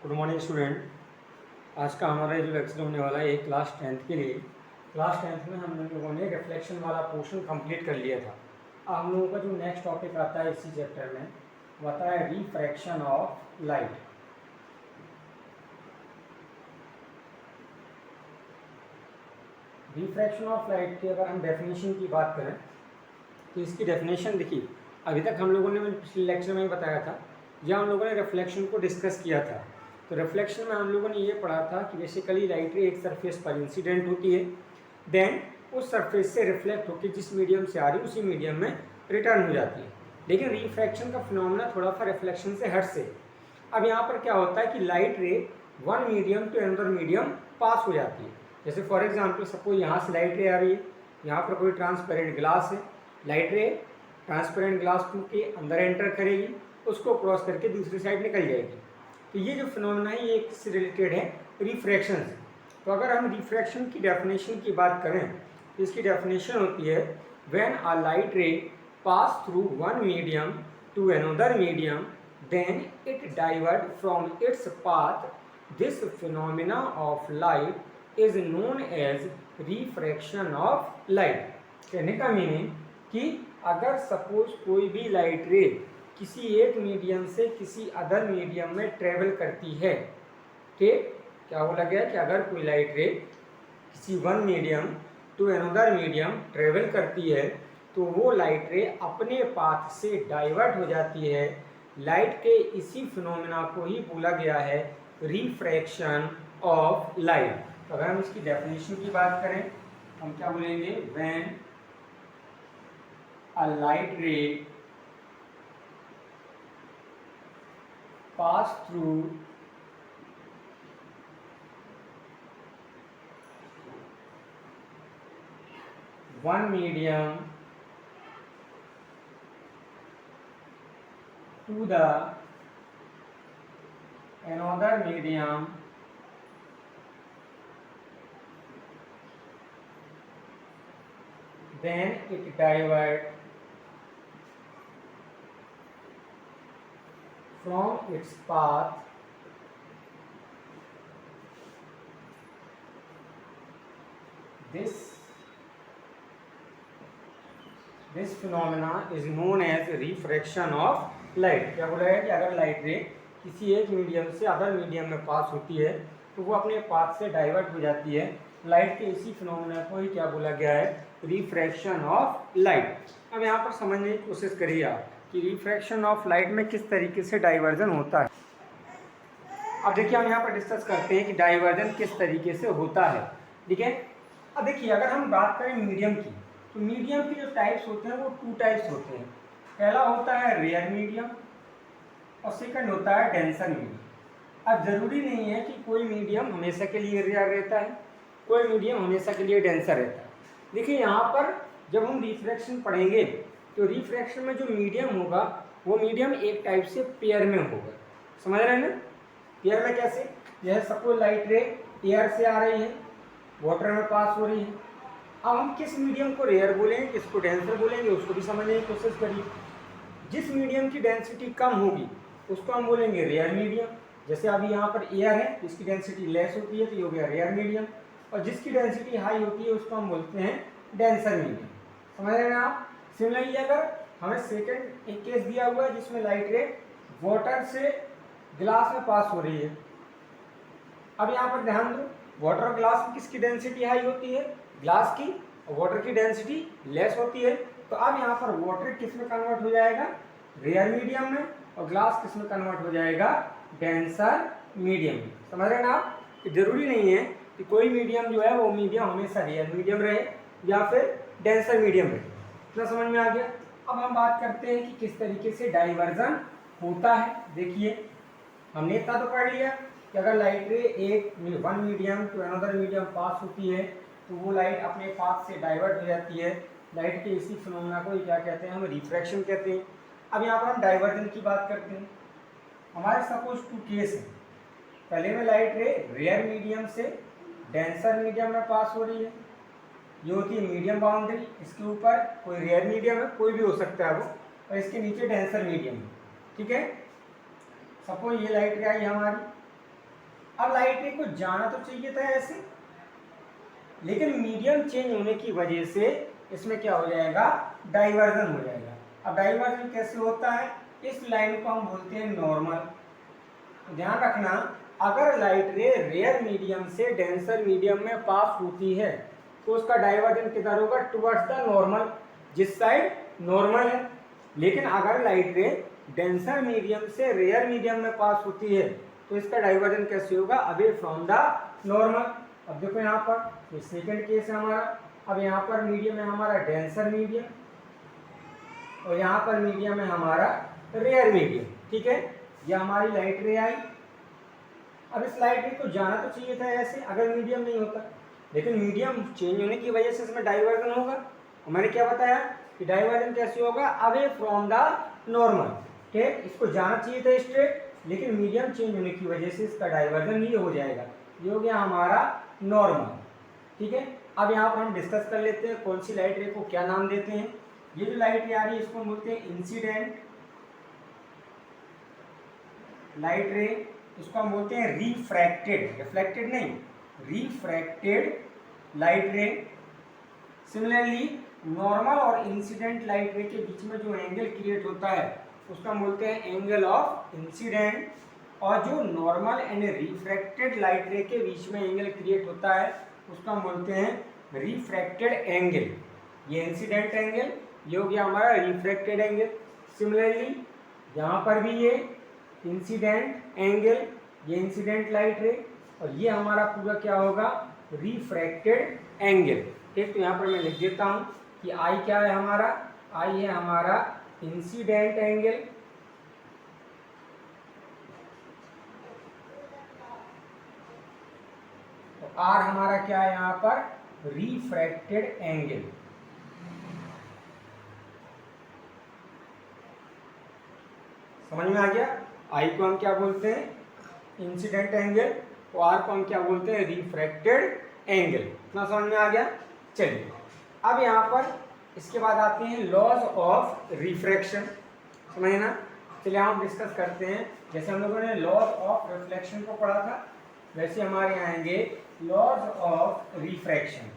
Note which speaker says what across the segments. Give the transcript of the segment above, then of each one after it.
Speaker 1: Good morning student. आज का हमारा जो लेक्चर होने वाला है क्लास 10th के लिए। क्लास 10th में हम लोगों ने रिफ्लेक्शन वाला पोर्शन कंप्लीट कर लिया था। अब हम लोगों का जो नेक्स्ट टॉपिक आता है इसी चैप्टर में वो आता है refraction of light. Refraction of light की अगर हम डेफिनेशन की बात करें तो इसकी डेफिनेशन देखिए, अभी तक हम लोगों ने पिछले लेक्चर में ही बताया था, जहाँ हम लोगों ने रिफ्लेक्शन को डिस्कस किया था। तो रिफ्लेक्शन में हम लोगों ने ये पढ़ा था कि बेसिकली लाइट रे एक सरफेस पर इंसिडेंट होती है, देन उस सरफेस से रिफ्लेक्ट होकर जिस मीडियम से आ रही है उसी मीडियम में रिटर्न हो जाती है। लेकिन रिफ्रैक्शन का फिनोमेना थोड़ा सा रिफ्लेक्शन से हट से। अब यहाँ पर क्या होता है कि light ray one medium to another medium pass हो जाती है। जैसे फॉर एग्जाम्पल सपोज यहाँ से लाइट रे आ रही है, यहाँ पर कोई ट्रांसपेरेंट ग्लास है, लाइट रे ट्रांसपेरेंट ग्लास के अंदर एंटर करेगी, उसको क्रॉस करके दूसरी साइड निकल जाएगी। तो ये जो फिनोमेना है ये किससे रिलेटेड है? रिफ्रैक्शन से। तो अगर हम रिफ्रैक्शन की डेफिनेशन की बात करें तो इसकी डेफिनेशन होती है when a light ray pass through one medium to another medium then it divert from its path, this phenomena of light is known as refraction of light. कहने का मीनिंग कि अगर सपोज कोई भी लाइट रे किसी एक medium से किसी अदर मीडियम में ट्रेवल करती है, ठीक, क्या बोला गया कि अगर कोई लाइट रे किसी one medium to another medium travel करती है तो वो लाइट रे अपने पाथ से डाइवर्ट हो जाती है। लाइट के इसी फिनोमेना को ही बोला गया है रिफ्रैक्शन ऑफ लाइट। तो अगर हम इसकी डेफिनेशन की बात करें हम क्या बोलेंगे? व्हेन अ लाइट रे pass through one medium to the another medium then it divert from its path this phenomena is known as refraction of light। क्या बोला है कि अगर लाइट रे किसी एक मीडियम से अदर मीडियम में पास होती है तो वो अपने पाथ से डाइवर्ट हो जाती है। लाइट के इसी फिनोमेना को ही क्या बोला गया है? Refraction of light. अब यहाँ पर समझने की कोशिश करिए आप कि रिफ्रैक्शन ऑफ लाइट में किस तरीके से डाइवर्जन होता है। अब देखिए हम यहाँ पर डिस्कस करते हैं कि डाइवर्जन किस तरीके से होता है, ठीक है। अब देखिए अगर हम बात करें मीडियम की तो मीडियम के जो टाइप्स होते हैं वो टू टाइप्स होते हैं। पहला होता है रेयर मीडियम और सेकंड होता है डेंसर मीडियम। अब जरूरी नहीं है कि कोई मीडियम हमेशा के लिए रेयर रहता है, कोई मीडियम हमेशा के लिए डेंसर रहता है। देखिए यहाँ पर जब हम रिफ्रैक्शन पढ़ेंगे तो रिफ्रैक्शन में जो मीडियम होगा वो मीडियम एक टाइप से पेयर में होगा। समझ रहे हैं ना? पेयर में कैसे? यह सपोज लाइट रे एयर से आ रही है, वाटर में पास हो रही है। अब हम किस मीडियम को रेयर बोलेंगे, किसको डेंसर बोलेंगे, उसको भी समझने की कोशिश करिए। जिस मीडियम की डेंसिटी कम होगी उसको हम बोलेंगे रेयर मीडियम। जैसे अभी यहाँ पर एयर है, इसकी डेंसिटी लेस होती है तो ये हो गया रेयर मीडियम। और जिसकी डेंसिटी हाई होती है उसको हम बोलते हैं डेंसर मीडियम। समझ रहे हैं आप? सिमिलरली अगर हमें सेकंड एक केस दिया हुआ है जिसमें लाइट रे वाटर से ग्लास में पास हो रही है। अब यहाँ पर ध्यान दो, वाटर और ग्लास में किसकी डेंसिटी हाई होती है? ग्लास की। और वाटर की डेंसिटी लेस होती है। तो अब यहाँ पर वाटर किस में कन्वर्ट हो जाएगा? रेयर मीडियम में। और ग्लास किस में कन्वर्ट हो जाएगा? डेंसर मीडियम में। समझ रहे हैं ना आप? जरूरी नहीं है कि कोई मीडियम जो है वो मीडियम हमेशा रेयर मीडियम रहे या फिर डेंसर मीडियम रहे। इतना समझ में आ गया? अब हम बात करते हैं कि किस तरीके से डाइवर्जन होता है। देखिए हमने इतना तो पढ़ लिया कि अगर लाइट रे एक one medium to another medium pass होती है तो वो लाइट अपने पाथ से डाइवर्ट हो जाती है। लाइट के इसी फिनोमेना को क्या कहते हैं? हम रिफ्रैक्शन कहते हैं। अब यहाँ पर हम डाइवर्जन की बात करते हैं। हमारे सपोज टू केस है, पहले में लाइट रे रेयर मीडियम से डेंसर मीडियम में पास हो रही है, ये होती है मीडियम बाउंड्री। इसके ऊपर कोई रेयर मीडियम है, कोई भी हो सकता है वो, और इसके नीचे डेंसर मीडियम है, ठीक है। सपोज ये लाइट रे आई हमारी, अब लाइट रे को जाना तो चाहिए था ऐसे, लेकिन मीडियम चेंज होने की वजह से इसमें क्या हो जाएगा, डाइवर्जन हो जाएगा। अब डाइवर्जन कैसे होता है, इस लाइन को हम बोलते हैं नॉर्मल। ध्यान रखना, अगर लाइट रे रेयर मीडियम से डेंसर मीडियम में पास होती है तो उसका डाइवर्जन किधर होगा, टुवर्ड्स द नॉर्मल, जिस साइड नॉर्मल है। लेकिन अगर लाइट रे डेंसर मीडियम से रेयर मीडियम में पास होती है तो इसका डाइवर्जन कैसे होगा, अवे फ्रॉम द नॉर्मल। अब देखो यहाँ पर ये सेकंड केस है हमारा। अब यहाँ पर मीडियम है हमारा डेंसर मीडियम और यहाँ पर मीडियम है हमारा रेयर मीडियम। ठीक है, ये हमारी लाइट रे आई। अब इस लाइट रे को जाना तो चाहिए था ऐसे अगर मीडियम नहीं होता, लेकिन मीडियम चेंज होने की वजह से इसमें डाइवर्जन होगा। और मैंने क्या बताया कि डाइवर्जन कैसे होगा, अवे फ्रॉम द नॉर्मल। ठीक, इसको जाना चाहिए था स्ट्रेट, लेकिन मीडियम चेंज होने की वजह से इसका डाइवर्जन ये हो जाएगा, ये हो गया हमारा नॉर्मल। ठीक है, अब यहाँ पर हम डिस्कस कर लेते हैं कौन सी लाइट रे को क्या नाम देते हैं। ये जो लाइट रे आ रही है इसको बोलते हैं इंसिडेंट लाइट रे, इसको हम बोलते हैं रिफ्रैक्टेड, रिफ्लेक्टेड नहीं, रिफ्रैक्टेड लाइट रे। सिमिलरली नॉर्मल और इंसिडेंट लाइट रे के बीच में जो एंगल क्रिएट होता है उसका बोलते हैं एंगल ऑफ इंसिडेंट, और जो नॉर्मल एंड रिफ्रैक्टेड लाइट रे के बीच में एंगल क्रिएट होता है उसका बोलते हैं रिफ्रैक्टेड एंगल। ये इंसिडेंट एंगल, ये हो गया हमारा रिफ्रैक्टेड एंगल। सिमिलरली यहाँ पर भी ये इंसिडेंट एंगल, ये इंसिडेंट लाइट रे, और ये हमारा पूरा क्या होगा, रिफ्रैक्टेड एंगल। ठीक, तो यहाँ पर मैं लिख देता हूँ कि आई क्या है हमारा, आई है हमारा इंसिडेंट एंगल, तो आर हमारा क्या है यहाँ पर, रिफ्रैक्टेड एंगल। समझ में आ गया, आई को हम क्या बोलते हैं, इंसिडेंट एंगल, तो आर को हम क्या बोलते हैं, रिफ्रैक्टेड एंगल। इतना समझ में आ गया। चलिए अब यहाँ पर इसके बाद आते हैं लॉज ऑफ रिफ्रैक्शन, समझे ना। चलिए हम डिस्कस करते हैं, जैसे हम लोगों ने लॉज ऑफ रिफ्लेक्शन को पढ़ा था वैसे हमारे यहाँ आएंगे लॉज ऑफ रिफ्रैक्शन।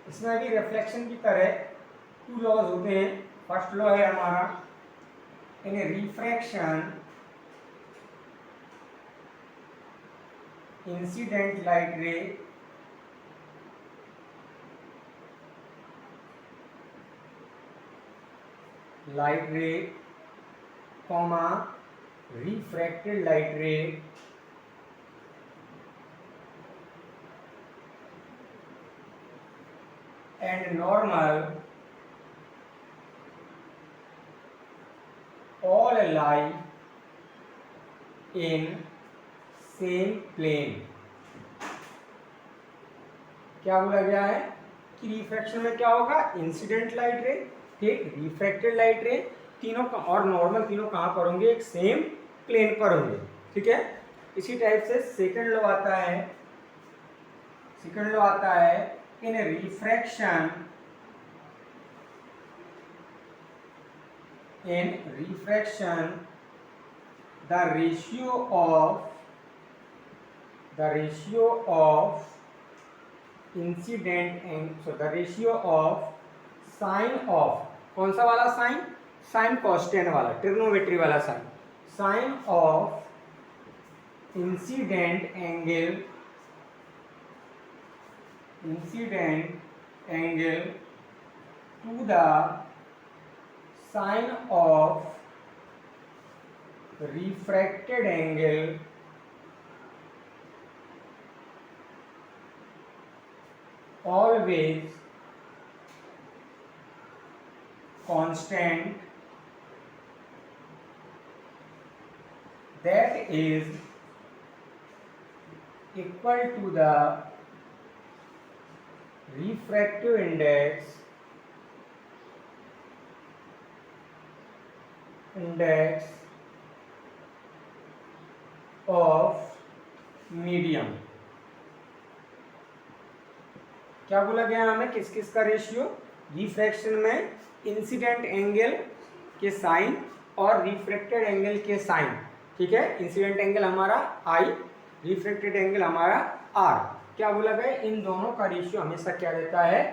Speaker 1: इसमें भी रिफ्लेक्शन की तरह टू लॉज होते हैं। फर्स्ट लॉ है हमारा, in refraction incident light ray comma refracted light ray and normal all lie in same plane। क्या बोला गया है कि रिफ्रैक्शन में क्या होगा, इंसिडेंट लाइट रे, ठीक, रिफ्रैक्टेड लाइट रे, तीनों का और नॉर्मल तीनों कहाँ पर होंगे, एक सेम प्लेन पर होंगे। ठीक है, इसी टाइप से सेकंड लॉ आता है, सेकंड लॉ आता है in refraction the ratio of incident and so the ratio of sin of, कौन सा वाला साइन, साइन कॉस्टेंट वाला, ट्रिग्नोमेट्री वाला sine, sine of incident angle to the sine of refracted angle always constant, that is equal to the refractive index of medium. क्या बोला गया हमें, किस किस का रेशियो, रिफ्रैक्शन में इंसिडेंट एंगल के साइन और रिफ्रैक्टेड एंगल के साइन, ठीक है। इंसिडेंट एंगल हमारा आई, रिफ्रैक्टेड एंगल हमारा आर। क्या बोला गया, इन दोनों का रेशियो हमेशा क्या रहता है,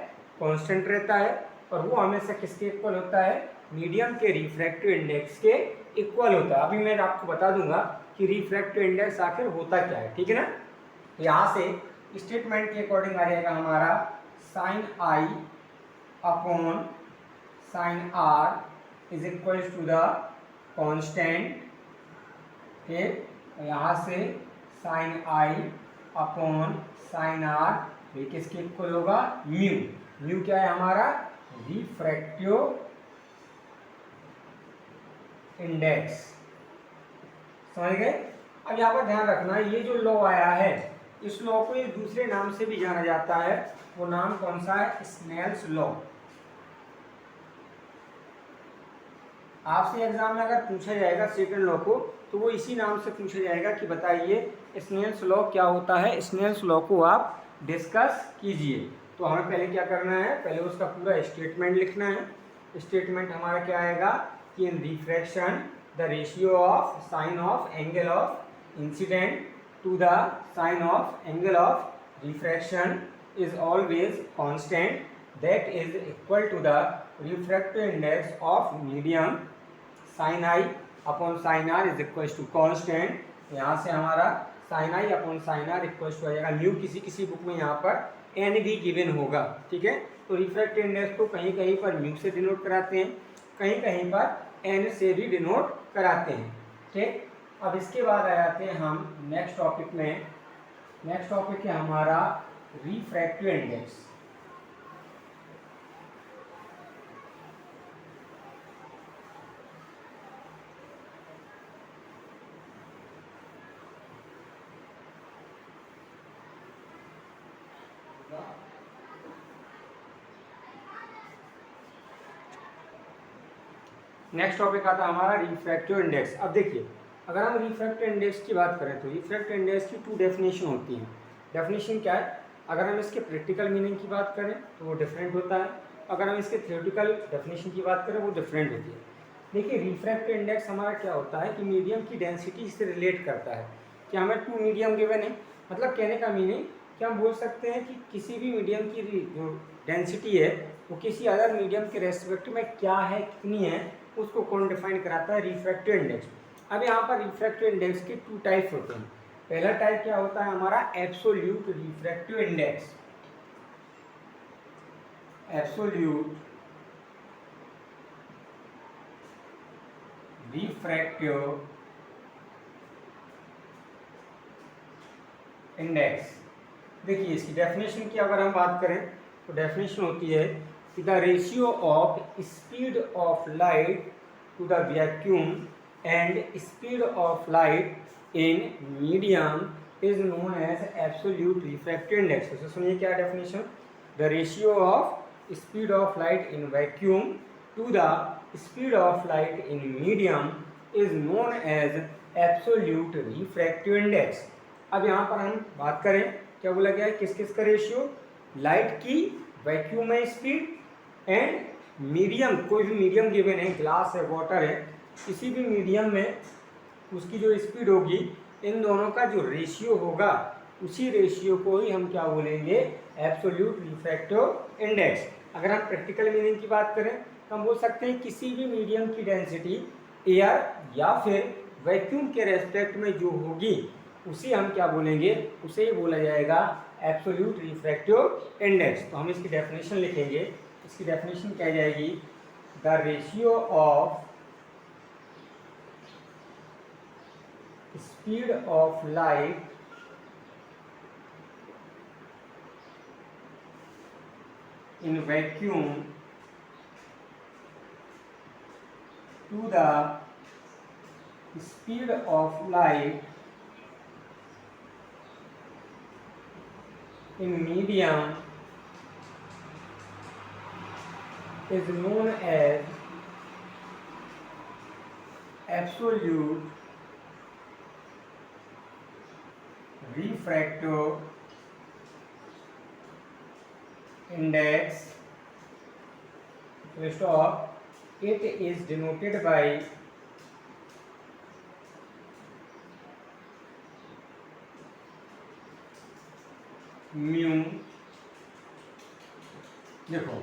Speaker 1: कांस्टेंट रहता है, और वो हमेशा किसके इक्वल होता है, मीडियम के रिफ्रैक्टिव इंडेक्स के इक्वल होता है। अभी मैं आपको बता दूंगा कि रिफ्रैक्टिव इंडेक्स आखिर होता क्या है, ठीक है ना। यहाँ से स्टेटमेंट के अकॉर्डिंग आ जाएगा हमारा sine I upon sine are is equal to the constant, यहाँ से साइन आई अपॉन साइन आर ये किसके इक्वल होगा, म्यू। म्यू क्या है हमारा, रिफ्रैक्टिव इंडेक्स, समझ गए। अब यहाँ पर ध्यान रखना, ये जो लॉ आया है, इस लॉ को एक दूसरे नाम से भी जाना जाता है। वो नाम कौन सा है, स्नेल्स लॉ। आपसे एग्जाम में अगर पूछा जाएगा सेकंड लॉ को, तो वो इसी नाम से पूछा जाएगा कि बताइए स्नेल्स लॉ क्या होता है। स्नेल्स लॉ को आप डिस्कस कीजिए। तो हमें पहले क्या करना है, पहले उसका पूरा स्टेटमेंट लिखना है। स्टेटमेंट हमारा क्या आएगा कि in refraction the ratio of sine of angle of incidence to the sine of angle of refraction is always constant, that is equal to the refractive index of medium sin I upon sin R is equals to constant। यहाँ से हमारा sin I upon sin R equals to आ जाएगा mu. किसी किसी book में यहाँ पर n भी गिवन होगा, ठीक है। तो रिफ्रैक्टिव इंडेक्स को कहीं कहीं पर म्यू से डिनोट कराते हैं, कहीं कहीं पर n से भी डिनोट कराते हैं, ठीक। अब इसके बाद आ जाते हैं हम नेक्स्ट टॉपिक में। नेक्स्ट टॉपिक है हमारा रिफ्रैक्टिव इंडेक्स। नेक्स्ट टॉपिक आता है हमारा रिफ्रैक्टिव इंडेक्स। अब देखिए, अगर हम रिफ्रैक्टिव इंडेक्स की बात करें तो रिफ्रैक्टिव इंडेक्स की 2 डेफिनेशन होती हैं। डेफिनेशन क्या है, अगर हम इसके प्रैक्टिकल मीनिंग की बात करें तो वो डिफरेंट होता है, अगर हम इसके थ्योरेटिकल डेफिनेशन की बात करें वो डिफरेंट होती है। देखिए, रिफ्रैक्टिव इंडेक्स हमारा क्या होता है कि मीडियम की डेंसिटी से रिलेट करता है। कि हमें 2 मीडियम गिवन है, मतलब कहने का मीनिंग कि हम बोल सकते हैं कि किसी भी मीडियम की जो डेंसिटी है वो किसी अदर मीडियम के रेस्पेक्ट में क्या है, कितनी है, उसको कौन डिफाइन कराता है, रिफ्रैक्टिव इंडेक्स। अब यहाँ पर रिफ्रैक्टिव इंडेक्स के 2 टाइप्स होते हैं। पहला टाइप क्या होता है हमारा, absolute refractive index. Absolute refractive index. देखिए, इसकी डेफिनेशन की अगर हम बात करें तो डेफिनेशन होती है कि the ratio of speed of light to the vacuum and speed of light in medium is known as absolute refractive index. तो सुनिए क्या definition, the ratio of speed of light in vacuum to the speed of light in medium is known as absolute refractive index. अब यहाँ पर हम बात करें, क्या बोला गया है, किस किस का रेशियो, लाइट की वैक्यूम में स्पीड एंड मीडियम, कोई भी मीडियम गिवन है, ग्लास है, वाटर है, किसी भी मीडियम में उसकी जो स्पीड होगी, इन दोनों का जो रेशियो होगा उसी रेशियो को ही हम क्या बोलेंगे, एब्सोल्यूट रिफ्रैक्टिव इंडेक्स। अगर हम प्रैक्टिकल मीनिंग की बात करें तो हम बोल सकते हैं किसी भी मीडियम की डेंसिटी एयर या फिर वैक्यूम के रेस्पेक्ट में जो होगी उसे हम क्या बोलेंगे, उसे ही बोला जाएगा एब्सोल्यूट रिफ्रैक्टिव इंडेक्स। तो हम इसकी डेफिनेशन लिखेंगे। इसकी डेफिनेशन क्या जाएगी, the ratio of speed of light in vacuum to the speed of light in medium is known as absolute refractive index of it is denoted by mu. देखो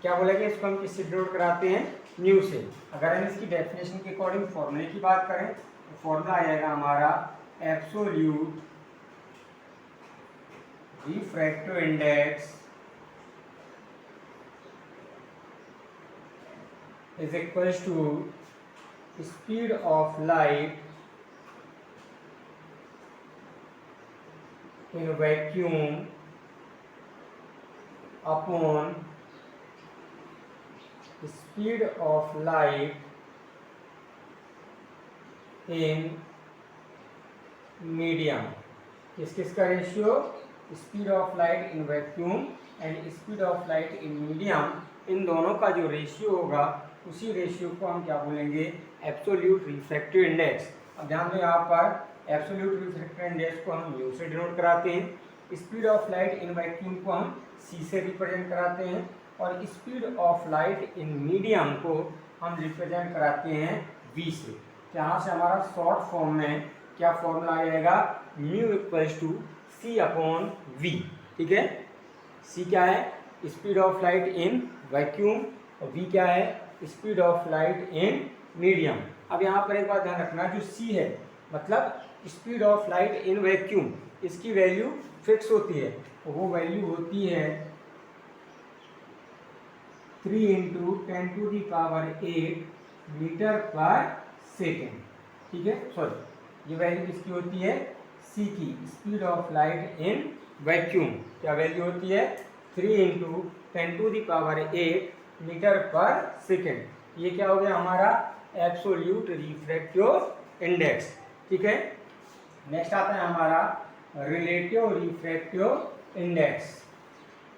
Speaker 1: क्या बोला कि इसको हम किससे डिनोट कराते हैं, म्यू से। अगर हम इसकी डेफिनेशन के अकॉर्डिंग फॉर्मूले की बात करें तो फॉर्मूला आएगा हमारा absolute refractive index is equals to speed of light in vacuum upon speed of light in medium। किसका ratio, speed of light in vacuum and speed of light in medium, इन दोनों का जो रेशियो होगा उसी ratio को हम क्या बोलेंगे, एब्सोल्यूट रिफ्रैक्टिव इंडेक्स। अब ध्यान दो यहाँ पर एब्सोल्यूट रिफ्रैक्टिव इंडेक्स को हम म्यू से डिनोट कराते हैं, speed of light in vacuum को हम सी से रिप्रेजेंट कराते हैं, और speed of light in medium को हम रिप्रेजेंट कराते हैं वी से। तो यहाँ से हमारा शॉर्ट फॉर्म में क्या फॉर्मूला आएगा, mu equals to C upon V. ठीक है, सी क्या है, speed of light in vacuum, और वी क्या है, speed of light in medium. अब यहाँ पर एक बात ध्यान रखना, जो सी है मतलब speed of light in vacuum, इसकी वैल्यू फिक्स होती है, वो वैल्यू होती है 3 × 10⁸ मीटर पर सेकेंड। ठीक है, सॉरी ये वैल्यू किसकी होती है, सी की, speed of light in vacuum. क्या वैल्यू होती है, 3 × 10⁸ मीटर पर सेकेंड। ये क्या हो गया हमारा एब्सोल्यूट रिफ्रैक्टिव इंडेक्स। ठीक है, नेक्स्ट आता है हमारा relative refractive index.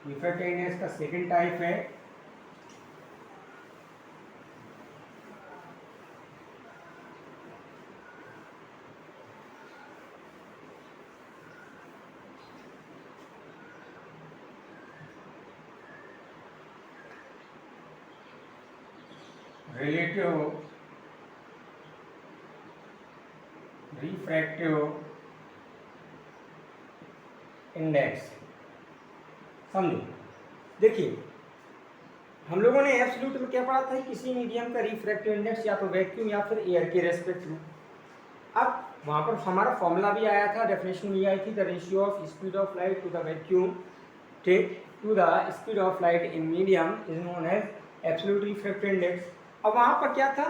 Speaker 1: Refractive index का सेकेंड टाइप है रिलेटिव रिफ्रैक्टिव इंडेक्स। समझो, देखिए हम लोगों ने एब्सोल्यूट में क्या पढ़ा था, किसी मीडियम का रिफ्रैक्टिव इंडेक्स या तो वैक्यूम या फिर एयर के रेस्पेक्ट में। अब वहाँ पर हमारा फॉर्मूला भी आया था, डेफिनेशन भी आई थी, the ratio of speed of light to the vacuum, ठीक, to the speed of light in medium is known as absolute refractive index. अब वहाँ पर क्या था,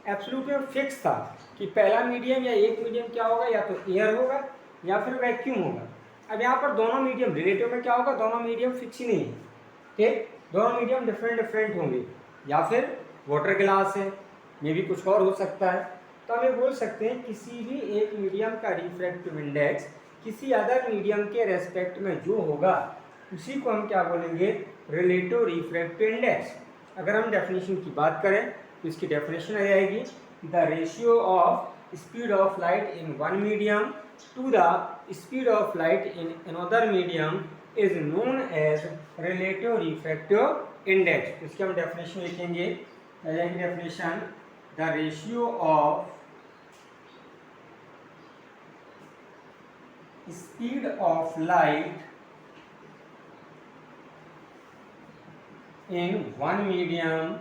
Speaker 1: एब्सोल्यूट में फिक्स था कि पहला मीडियम या एक मीडियम क्या होगा, या तो एयर होगा या फिर वैक्यूम होगा। अब यहाँ पर दोनों मीडियम, रिलेटिव में क्या होगा, दोनों मीडियम फिक्स ही नहीं है, ठीक, दोनों मीडियम डिफरेंट डिफरेंट होंगे, या फिर वाटर ग्लास है, ये भी कुछ और हो सकता है। तो हम ये बोल सकते हैं किसी भी एक मीडियम का रिफ्रैक्टिव इंडेक्स किसी अदर मीडियम के रेस्पेक्ट में जो होगा उसी को हम क्या बोलेंगे, रिलेटिव रिफ्रैक्टिव इंडेक्स। अगर हम डेफिनेशन की बात करें तो इसकी डेफिनेशन आ जाएगी, the ratio of speed of light in one medium to the speed of light in another medium is known as relative refractive index. इसकी हम डेफिनेशन लिखेंगे, definition the ratio of speed of light in one medium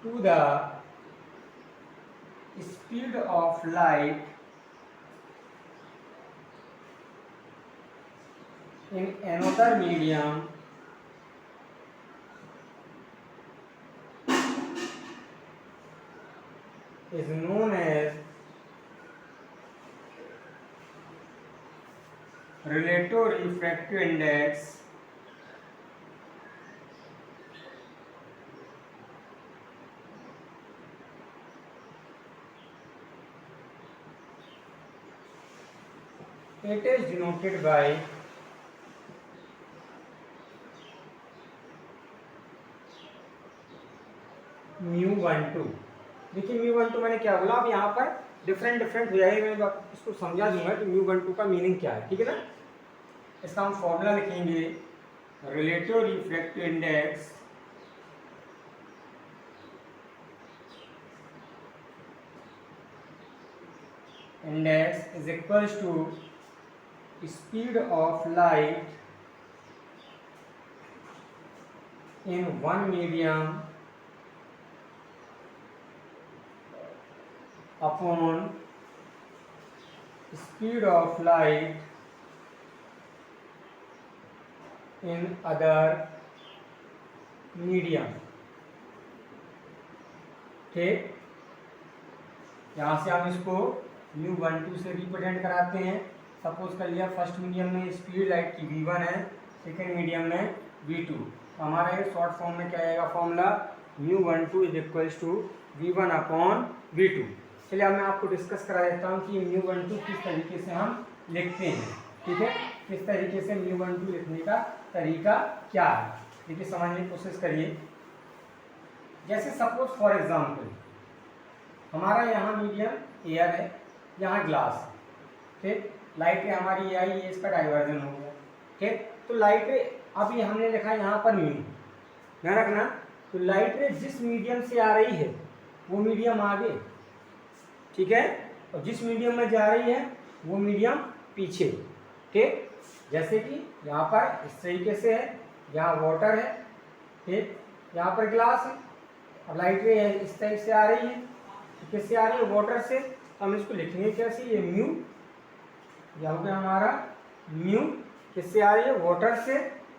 Speaker 1: to the speed of light in another medium is known as relative refractive index it is denoted by mu12। देखिए μ12 मैंने क्या बोला, अब यहाँ पर डिफरेंट डिफरेंट हो जाएगा, मैं इसको समझा दूंगा कि μ12 का मीनिंग क्या है, ठीक है ना। इसका हम फॉर्मूला लिखेंगे, relative refractive index is equals to speed of light in one medium upon speed of light in other medium। ठीक, यहाँ से हम इसको μ12 से रिप्रेजेंट कराते हैं। सपोज कर लिया फर्स्ट मीडियम में स्पीड लाइट की v1 है, सेकेंड मीडियम में v2, तो हमारा ये शॉर्ट फॉर्म में क्या आएगा formula, μ12 is equals to v1 upon v2। चलिए अब मैं आपको डिस्कस करा देता हूँ कि μ12 किस तरीके से हम लिखते हैं, ठीक है, किस तरीके से μ12 लिखने का तरीका क्या है, देखिए समझने की कोशिश करिए। जैसे सपोज फॉर एग्जाम्पल हमारा यहाँ मीडियम एयर है, यहाँ ग्लास है, ठीक, लाइट रे हमारी ये आई, ये इसका डाइवर्जन हो गया, ठीक, तो लाइट रे अभी हमने लिखा यहाँ पर म्यू, ध्यान रखना, तो लाइट रे जिस मीडियम से आ रही है वो मीडियम आगे, ठीक है, और जिस मीडियम में जा रही है वो मीडियम पीछे, ठीक, जैसे कि यहाँ पर इस तरीके से है, यहाँ वाटर है, ठीक, यहाँ पर ग्लास है, अब लाइट रे इस टाइप से आ रही है, किससे आ रही है, वाटर से, तो हम इसको लिखेंगे कैसे, ये म्यू, यह हो गया हमारा म्यू, किससे आ रही है, वाटर से,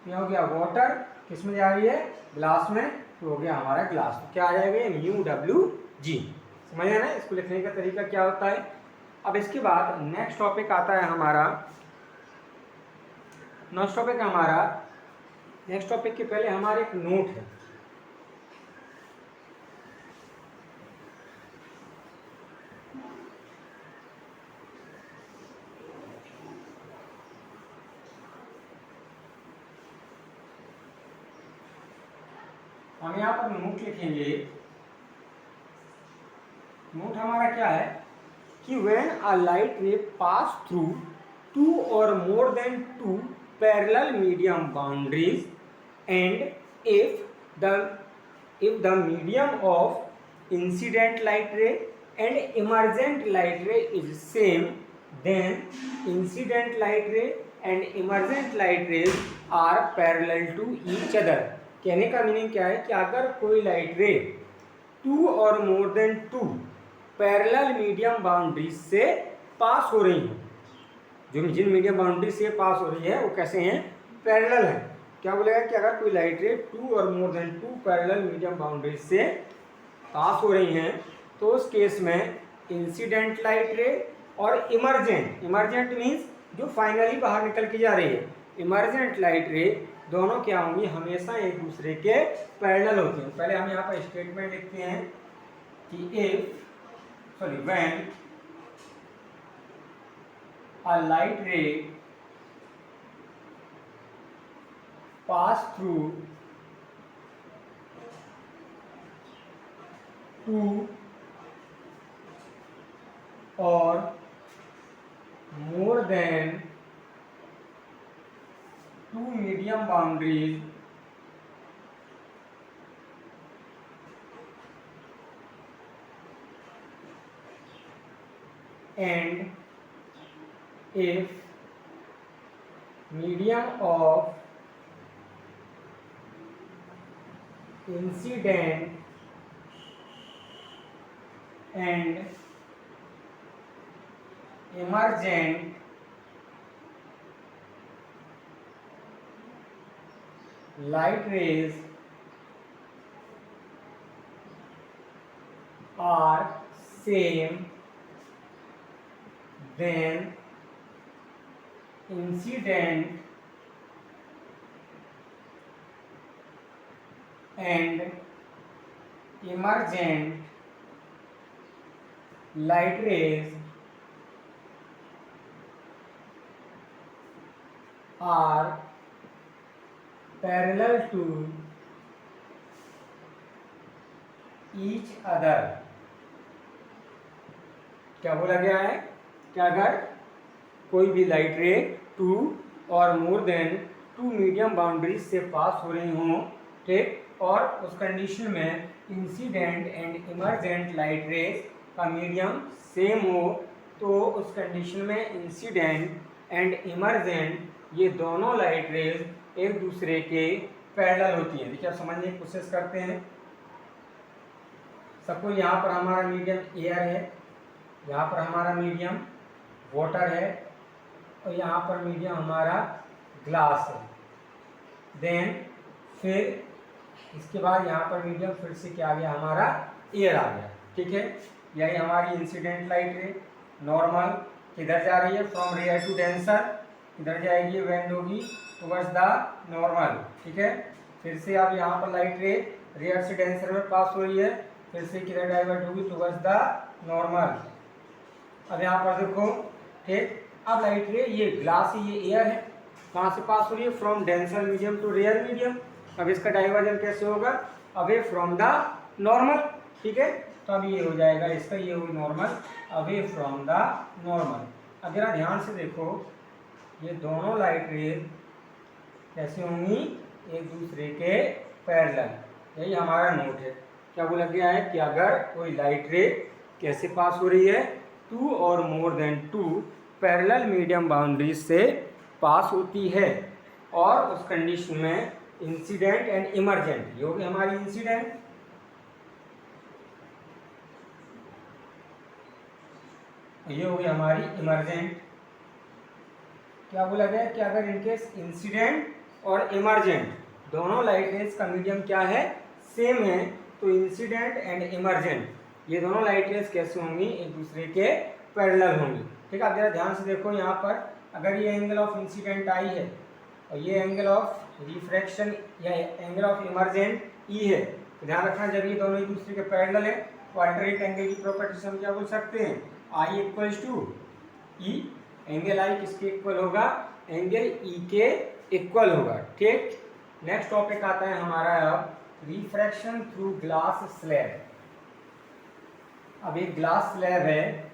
Speaker 1: यह हो गया वाटर, किस में जा रही है, ग्लास में, तो हो गया हमारा ग्लास, क्या आ जाएगा, म्यू डब्ल्यू जी, समझ आया ना, इसको लिखने का तरीका क्या होता है। अब इसके बाद नेक्स्ट टॉपिक आता है हमारा, नेक्स्ट टॉपिक के पहले हमारे एक नोट है, हम यहाँ पर नोट लिखेंगे। नोट हमारा क्या है कि when a light ray pass through two or more than two parallel medium boundaries and if the medium of incident light ray and emergent light ray is same, then incident light ray and emergent light rays are parallel to each other. कहने का meaning क्या है कि अगर कोई light ray two or more than two parallel medium boundaries से pass हो रही हैं, जो जिन मीडियम बाउंड्री से पास हो रही है वो कैसे हैं, पैरेलल है। क्या बोलेगा कि अगर कोई light ray two or more than two parallel medium boundaries से पास हो रही हैं, तो उस केस में इंसिडेंट लाइट रे और इमर्जेंट मीन्स जो फाइनली बाहर निकल के जा रही है, इमर्जेंट लाइट रे दोनों क्या होंगी, हमेशा एक दूसरे के पैरेलल होते हैं। पहले हम यहाँ पर स्टेटमेंट लिखते हैं कि when a light ray pass through two or more than two medium boundaries and if medium of incident and emergent light rays are same, then incident and emergent light rays are parallel to each other। क्या बोला गया है कि अगर कोई भी light रे 2 और मोर देन 2 मीडियम बाउंड्रीज से पास हो रही हों, ठीक, और उस कंडीशन में incident and emergent light raise का मीडियम सेम हो, तो उस कंडीशन में इंसिडेंट एंड इमर्जेंट ये दोनों लाइट रेज एक दूसरे के पैरेलल होती हैं। देखिए, आप समझने की कोशिश करते हैं। सपोज यहाँ पर हमारा मीडियम एयर है, यहाँ पर हमारा मीडियम वाटर है, और यहाँ पर मीडियम हमारा ग्लास है। देन फिर इसके बाद यहाँ पर मीडियम फिर से क्या आ गया, हमारा एयर आ गया। ठीक है, यही हमारी इंसिडेंट लाइट रे नॉर्मल किधर जा रही है, फ्रॉम रेयर टू डेंसर, किधर जाएगी, वेंड होगी टुवर्ड्स द नॉर्मल। ठीक है, फिर से अब यहाँ पर लाइट रे रेयर से डेंसर में पास हो रही है, फिर से किधर डाइवर्ट होगी, टुवर्ड्स द नॉर्मल। अब यहाँ पर देखो, ठीक, अब लाइट रे ये ग्लास है, ये एयर है, कहाँ से पास हो रही है, from denser medium to rarer medium. अब इसका डाइवर्जन कैसे होगा, अवे फ्रॉम द नॉर्मल। ठीक है, तो अब ये हो जाएगा इसका, ये होगी normal, away from the normal. अब जरा ध्यान से देखो, ये दोनों लाइट रेज कैसे होंगी, एक दूसरे के पैरेलल। यही हमारा नोट है। क्या बोला गया है कि अगर कोई लाइट रे कैसे पास हो रही है, 2 और more then 2 parallel medium boundaries से पास होती है, और उस कंडीशन में इंसिडेंट एंड इमर्जेंट, ये होगी हमारी इंसिडेंट, ये होगी हमारी इमर्जेंट। क्या बोला गया कि अगर इनकेस इंसिडेंट और इमर्जेंट दोनों लाइट रेज का मीडियम क्या है, सेम है, तो इंसिडेंट एंड इमर्जेंट ये दोनों लाइट रेज कैसे होंगी, एक दूसरे के पैरेलल होंगी। ठीक है, आप जरा ध्यान से देखो, यहाँ पर अगर ये एंगल ऑफ इंसिडेंट आई है और ये एंगल ऑफ रिफ्रैक्शन या एंगल ऑफ इमर्जेंट ई है, तो ध्यान रखना जब ये दोनों एक दूसरे के पैरेलल है तो अल्टरनेट एंगल की प्रॉपर्टी से हम क्या बोल सकते हैं, I equals to E. Angle आई किसके इक्वल होगा, एंगल ई के इक्वल होगा। ठीक, नेक्स्ट टॉपिक आता है हमारा अब रिफ्रैक्शन थ्रू ग्लास स्लैब। अब एक ग्लास स्लैब है,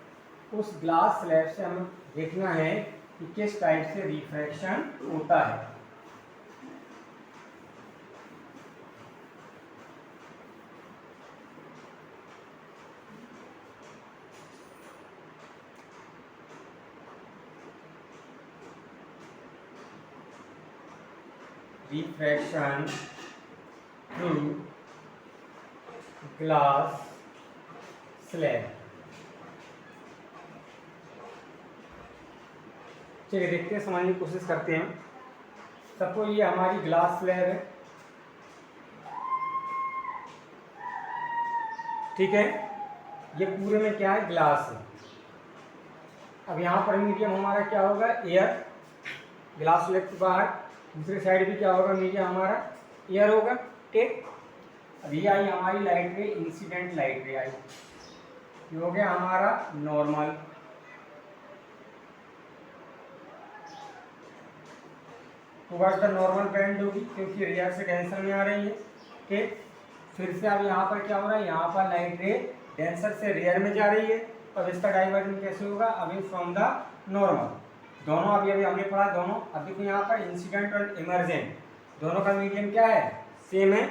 Speaker 1: उस ग्लास स्लैब से हमें देखना है कि किस टाइप से रिफ्रैक्शन होता है। Refraction through glass slab. चलिए देखते हैं, समझने की कोशिश करते हैं। सपोज ये हमारी ग्लास स्लैब है, ठीक है, ये पूरे में क्या है, ग्लास है। अब यहाँ पर मीडियम हमारा क्या होगा, एयर, ग्लास स्लैब के बाहर दूसरे साइड भी क्या होगा, मीडियम हमारा एयर होगा। ठीक, अब ये आई हमारी लाइट रे, इंसिडेंट लाइट रे आई, ये हो गया हमारा normal. Towards the normal bend होगी क्योंकि रेयर से डेंसर में आ रही है। ठीक, फिर से अब यहाँ पर क्या हो रहा है, यहाँ पर लाइट रे डेंसर से रेयर में जा रही है, अब इसका डाइवर्जन कैसे होगा, अवे फ्रॉम द नॉर्मल। दोनों अभी हमने पढ़ा दोनों। अब देखो यहाँ पर इंसिडेंट और इमर्जेंट दोनों का मीडियम क्या है, सेम है,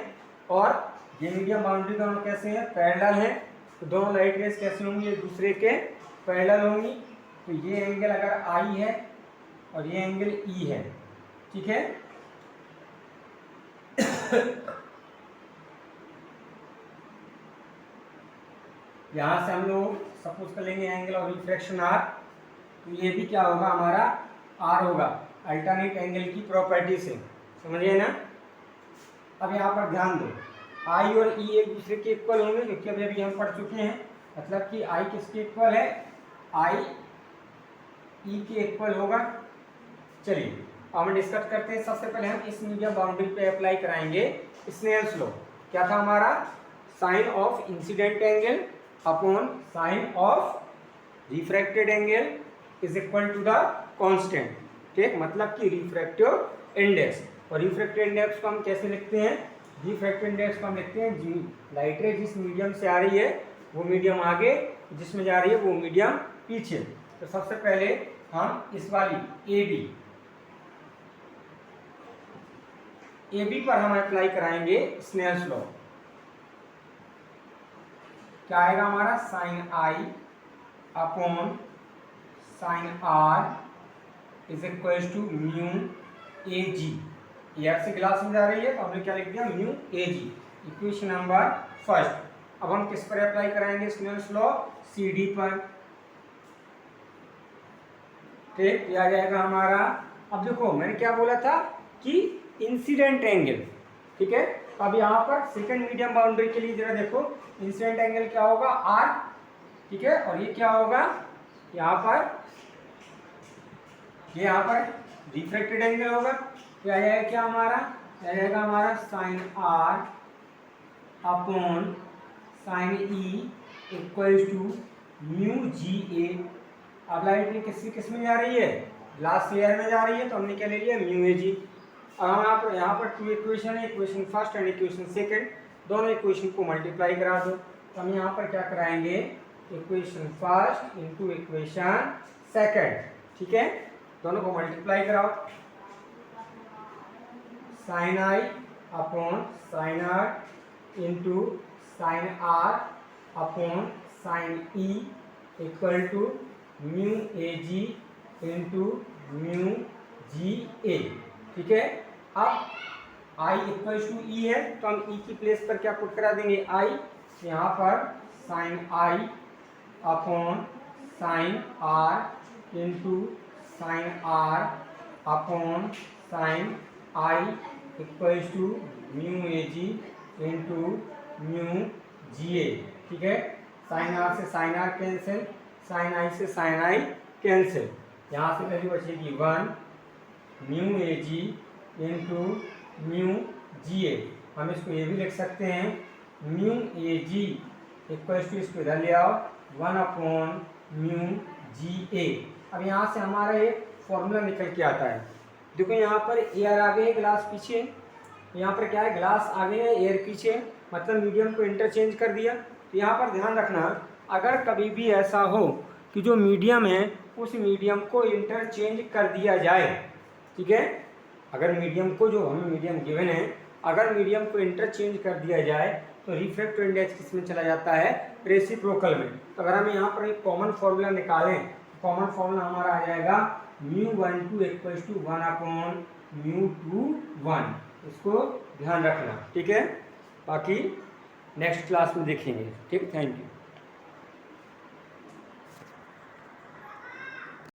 Speaker 1: और ये मीडियम बाउंड्री दोनों कैसे हैं, पैरेलल हैं, तो दोनों लाइट रेज कैसे होंगी, एक दूसरे के पैरेलल होंगी। तो ये एंगल अगर आई है और ये एंगल ई है, ठीक है, यहाँ से हम लोग सपोज कर लेंगे एंगल ऑफ रिफ्रैक्शन आर, तो ये भी क्या होगा, हमारा आर होगा, अल्टरनेट एंगल की प्रॉपर्टी से, समझिए ना। अब यहाँ पर ध्यान दो, आई और ई एक दूसरे के इक्वल होंगे क्योंकि अभी हम पढ़ चुके हैं, मतलब कि आई किसके इक्वल है, आई ई के इक्वल होगा। चलिए अब हम डिस्कस करते हैं। सबसे पहले हम इस मीडियम बाउंड्री पे अप्लाई कराएंगे स्नेल्स लॉ। क्या था हमारा, sine of incident angle upon sine of refracted angle is equal to the constant. ठीक, मतलब कि रिफ्रैक्टिव इंडेक्स, और रिफ्रैक्टिव इंडेक्स को हम कैसे लिखते हैं, रिफ्रैक्टिव इंडेक्स को हम लिखते हैं लाइट रे जिस मीडियम से आ रही है वो मीडियम आगे जिसमें जा रही है वो मीडियम पीछे। तो सबसे पहले हम इस वाली ए बी पर हम अप्लाई कराएंगे स्नेल्स लॉ। क्या आएगा हमारा sine I upon sine are is equal to mu A G. Air से ग्लास में जा रही है तो हमने क्या लिख दिया mu A G. Equation number first. अब हम किस पर अप्लाई कराएंगे स्नेल्स लॉ? सी डी पर। ठीक, ये आ जाएगा हमारा। अब देखो मैंने क्या बोला था कि इंसिडेंट एंगल, ठीक है। तो अब यहाँ पर सेकंड मीडियम बाउंड्री के लिए जरा देखो इंसिडेंट एंगल क्या होगा आर, ठीक है। और ये क्या होगा यहाँ पर, ये यहाँ पर रिफ्रैक्टेड एंगल होगा। तो आ जाएगा क्या हमारा, आ जाएगा हमारा sine R upon sine E equal to mu G A. अब लाइट रे किस में जा रही है? ग्लास लेयर में जा रही है, तो हमने क्या ले लिया म्यू ए जी। अब हम यहाँ पर टू इक्वेशन है, equation first and equation second, दोनों इक्वेशन को मल्टीप्लाई करा दो। तो हम यहाँ पर क्या कराएंगे equation first into equation second, ठीक है। दोनों को मल्टीप्लाई कराओ। Sine I upon sine R into sine R upon sine E equal to mu A G into mu G A, ठीक है। अब आई इक्वल टू ई है तो हम ई की प्लेस पर क्या पुट करा देंगे आई। यहाँ पर sine I upon sine R into sine R upon sine I equal to mu A G into mu G A, ठीक है। साइन आर से sine R cancel, sine I से साइन आई कैंसिल। यहाँ से वैल्यू बचेगी 1 mu A G into mu G A. हम इसको ये भी लिख सकते हैं mu A G equal to, इसको इधर ले आओ 1 अपॉन म्यू जी ए। अब यहाँ से हमारा एक फॉर्मूला निकल के आता है। देखो यहाँ पर एयर आगे है ग्लास पीछे, यहाँ पर क्या है ग्लास आगे है एयर पीछे, मतलब मीडियम को इंटरचेंज कर दिया। तो यहाँ पर ध्यान रखना अगर कभी भी ऐसा हो कि जो मीडियम है उस मीडियम को इंटरचेंज कर दिया जाए, ठीक है। अगर मीडियम को, जो हमें मीडियम गिवन है, अगर मीडियम को इंटरचेंज कर दिया जाए तो रिफ्रैक्टिव इंडेक्स किस में चला जाता है? रेसिप्रोकल में। तो अगर हम यहाँ पर एक कॉमन फॉर्मूला निकालें, कॉमन फॉर्मूला हमारा आ जाएगा μ12 इक्वल टू 1 अपॉन μ21। इसको ध्यान रखना, ठीक है। बाकी नेक्स्ट क्लास में देखेंगे, ठीक। Thank you.